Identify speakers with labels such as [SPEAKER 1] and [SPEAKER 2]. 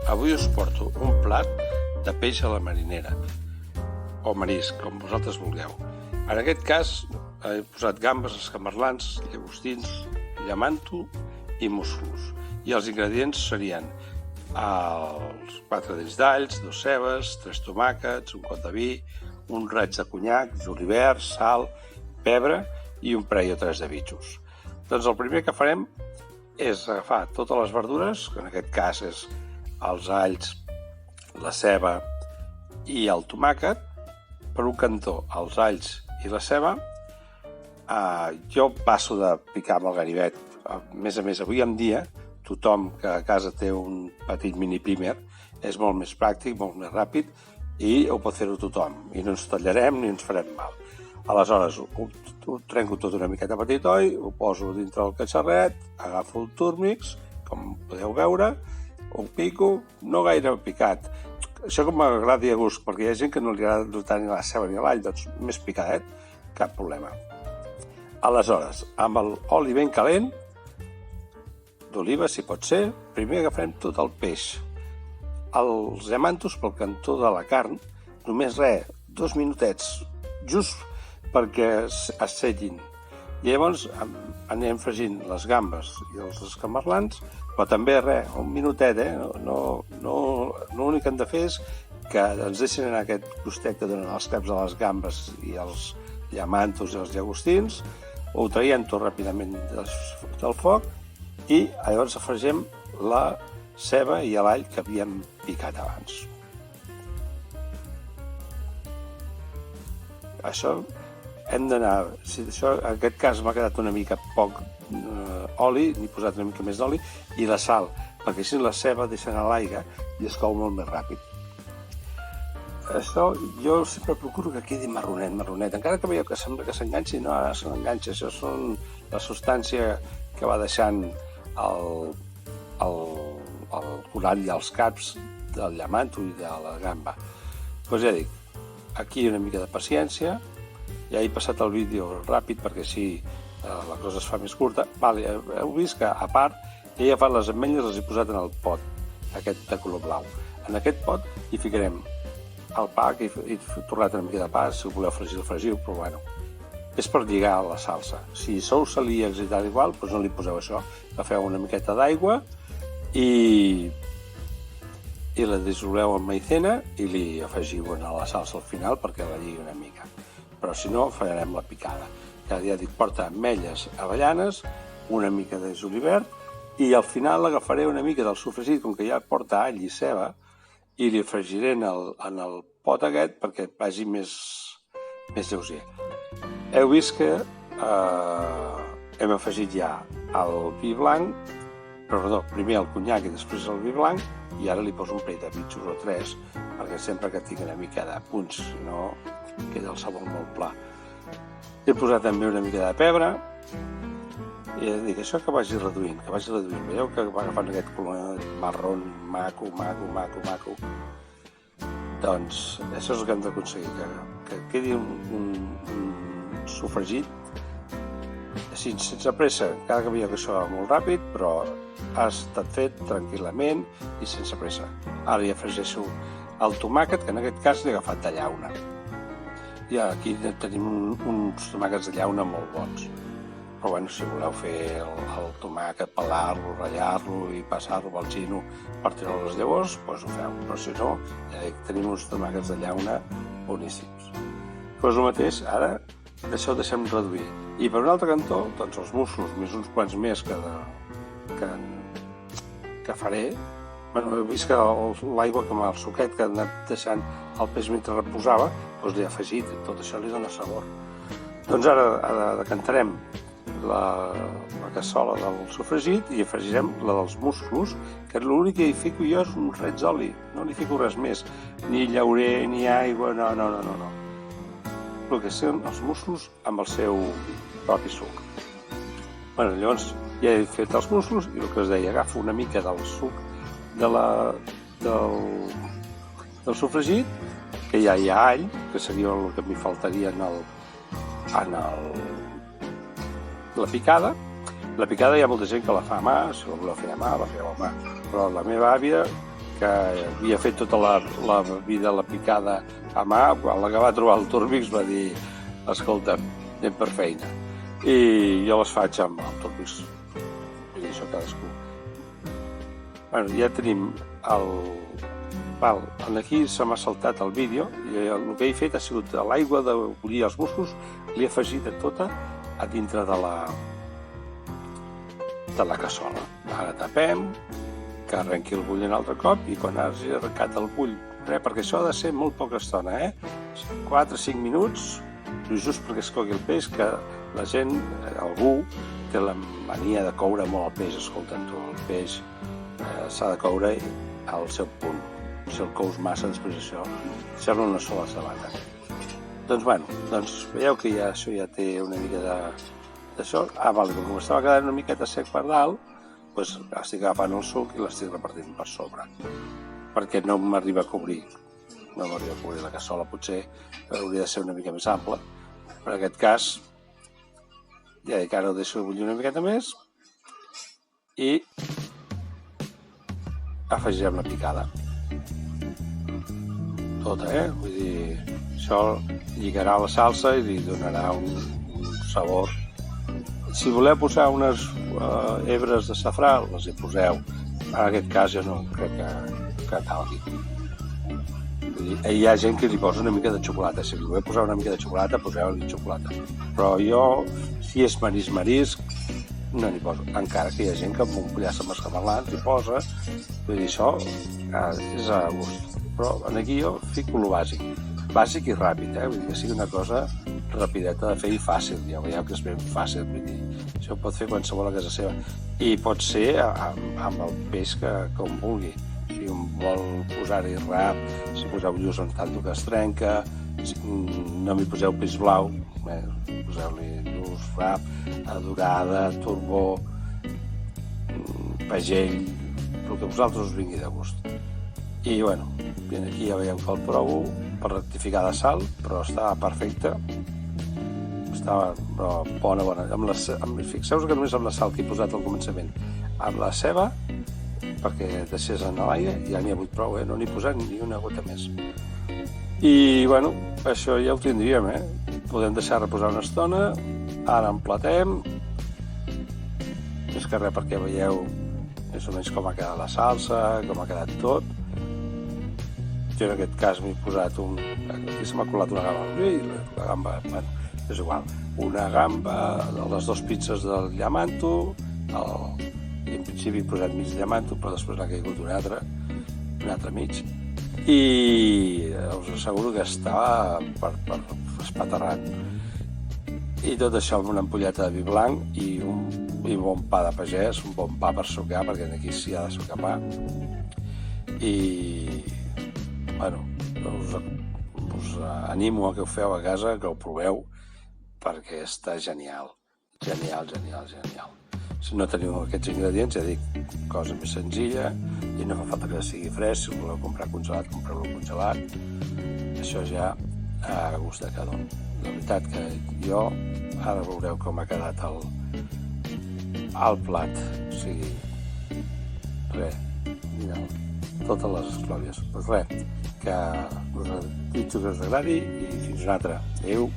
[SPEAKER 1] Avui us porto un plat de peix a la marinera, o marisc, com vosaltres vulgueu. En aquest cas he posat gambes, escamarlans, llagostins, llamanto i musclos. I els ingredients serien els 4 dents d'alls, 2 cebes, 3 tomàquets, un got de vi, un raig de conyac, julivert, sal, pebre i un parell o 3 de bitxos. Doncs el primer que farem és agafar totes les verdures, que en aquest cas és els alls, la ceba i el tomàquet. Per un cantó els alls i la ceba. Jo passo de picar amb el ganivet. A més, avui en dia, tothom que a casa té un petit mini pimer és molt més pràctic, molt més ràpid i ho pot fer-ho tothom. I no ens tallarem ni ens farem mal. Aleshores, ho trenco tot una miqueta petit, ho poso dintre del catxarret, agafo el túrmix, com podeu veure, ho pico, no gaire picat. Això com m'agrada a gust, perquè hi ha gent que no li agrada tant ni la ceba ni l'all, doncs més picadet, cap problema. Aleshores, amb l'oli ben calent, d'oliva si pot ser, primer agafarem tot el peix. Els llamantos pel cantó de la carn, només 2 minutets, just perquè es sellin. I llavors anem fregint les gambes i els escamarlans, però també un minutet, l'únic que hem de fer és que ens deixin anar aquest gustet que donen els caps de les gambes i els llamantos i els llagostins, ho traiem tot ràpidament del foc i llavors afegim la ceba i l'all que havíem picat abans. Això hem d'anar, en aquest cas m'ha quedat una mica poc oli, n'he posat una mica més d'oli, i la sal, perquè així la ceba deixa anar l'aigua i es cou molt més ràpid. Això jo sempre procuro que quedi marronet, encara que veieu que sembla que s'enganxi, no se n'enganxa, això és la substància que va deixant el corall i els caps del llamanto i de la gamba. Doncs ja dic, aquí una mica de paciència. Ja he passat el vídeo ràpid perquè així la cosa es fa més curta. Heu vist que a part he agafat les ametlles i les he posat en el pot, aquest de color blau. En aquest pot hi ficarem el pa, que he tornat una mica de pa, si ho voleu fregir el fregiu, però bueno, és per lligar la salsa. Si sou celíacs i tal igual, doncs no li poseu això. Agafeu una miqueta d'aigua i la dissoleu en maicena i li afegiu a la salsa al final perquè la lligui una mica. Però si no, farem la picada, que ja dic, porta ametlles, avellanes, una mica de julivert, i al final agafaré una mica del sofregit, com que ja porta all i ceba, i li afegiré en el pot aquest perquè vagi més lleuger. Heu vist que hem afegit ja el vi blanc, primer el conyac i després el vi blanc, i ara li poso un parell de bitxos o 3, perquè sempre que tingui una mica de punts, si no queda el sabor molt pla. He posat també una mica de pebre i dic, això que vagi reduint. Veieu que va agafant aquest color marrón maco. Doncs això és el que hem d'aconseguir, que quedi un sofregit així, sense pressa. Cada que veieu que això va molt ràpid, però ha estat fet tranquil·lament i sense pressa. Ara hi afegeixo el tomàquet, que en aquest cas l'he agafat de llauna. I aquí tenim uns tomàquets de llauna molt bons. Però bueno, si voleu fer el tomàquet, pelar-lo, ratllar-lo i passar-lo pel xino per treure les llavors, doncs ho feu. Però si no, ja dic, tenim uns tomàquets de llauna boníssims. Doncs el mateix, ara això ho deixem reduir. I per un altre cantó, doncs els musclos, més uns quants més que faré. He vist que l'aigua, com el suquet que ha anat deixant el peix mentre reposava, doncs l'he afegit, tot això li dona sabor. Doncs ara decantarem la cassola del sofregit i afegirem la dels musclos, que l'únic que hi fico jo és un raig d'oli, no li fico res més, ni llaurer, ni aigua, no. El que són els musclos amb el seu propi suc. Llavors ja he fet els musclos i el que us deia, agafo una mica del suc del sofregit, que ja hi ha all, que seria el que m'hi faltaria en la picada. La picada hi ha molta gent que la fa a mà, si la voleu fer a mà, la feu a mà. Però la meva àvia, que havia fet tota la vida la picada a mà, quan la que va trobar el Turbix va dir escolta'm, anem per feina. I jo les faig amb el Turbix. Vull dir, això cadascú. Bueno, ja tenim el... Val, aquí se m'ha saltat el vídeo i el que he fet ha sigut a l'aigua de bullir els musclos, l'he afegit tota a dintre de la cassola. Ara tapem, que arrenqui el bull un altre cop i quan hagi arrencat el bull, perquè això ha de ser molt poca estona, 4-5 minuts, just perquè es cogui el peix, que la gent, algú, té la mania de coure molt el peix. Escolta'm tu, el peix s'ha de coure al seu punt. Si el cous massa, després això sembla una sola sabata. Doncs bueno, veieu que això ja té una mica d'això. Vale, com estava quedant una miqueta sec per dalt, doncs estic agafant el suc i l'estic repartint per sobre, perquè no m'arriba a cobrir. No m'arriba a cobrir la cassola, potser hauria de ser una mica més ampla. Per aquest cas, ja dic, ara ho deixo bullir una miqueta més i afegirem la picada. Tota, vull dir, això lligarà la salsa i li donarà un sabor. Si voleu posar unes hebres de safrà, les hi poseu. En aquest cas jo no crec que calgui. Hi ha gent que li posa una mica de xocolata. Si li voleu posar una mica de xocolata, poseu-li xocolata. Però jo, si és marisc, no n'hi poso. Encara que hi ha gent que amb un pollaç amb escamarlans hi posa. Vull dir, això és a gust. Però aquí jo fico el bàsic. Bàsic i ràpid, vull dir que sigui una cosa rapideta de fer i fàcil. Ja veieu que és ben fàcil, vull dir, això ho pot fer qualsevol a casa seva. I pot ser amb el peix que com vulgui. Si un vol posar-hi rap, si poseu lluç on tant que es trenca, no m'hi poseu peix blau, poseu-li lluç, rap, dorada, turbó, pagell, el que vosaltres us vingui de gust. I bueno, aquí ja veieu que el provo per rectificar de sal, però estava perfecte. Estava bona. Fixeu-vos que només amb la sal que he posat al començament, amb la ceba, perquè deixés en l'aire, ja n'hi ha hagut prou, no n'hi he posat ni una gota més. I bueno, això ja ho tindríem, Podem deixar reposar una estona, ara emplatem, més que res perquè veieu més o menys com ha quedat la salsa, com ha quedat tot. Jo en aquest cas m'he posat aquí se m'ha colat una gamba. La gamba, bueno, és igual. Una gamba, les 2 pizzas del llamanto, i en principi he posat mig llamanto, però després n'ha caigut un altre mig. I us asseguro que estava per espaterrant. I tot això amb una ampolleta de vi blanc i un bon pa de pagès, un bon pa per sucar, perquè aquí s'hi ha de sucar pa. I bueno, us animo a que ho feu a casa, que ho proveu, perquè està genial. Genial. Si no teniu aquests ingredients, ja dic, cosa més senzilla, i no fa falta que sigui fresc. Si voleu comprar congelat, compreu-lo congelat. Això ja a gust de cada un. La veritat que jo, ara veureu com ha quedat el plat. O sigui, mireu, totes les esclòvies. Doncs res, que us desitjo que us agradi i fins una altra. Adéu.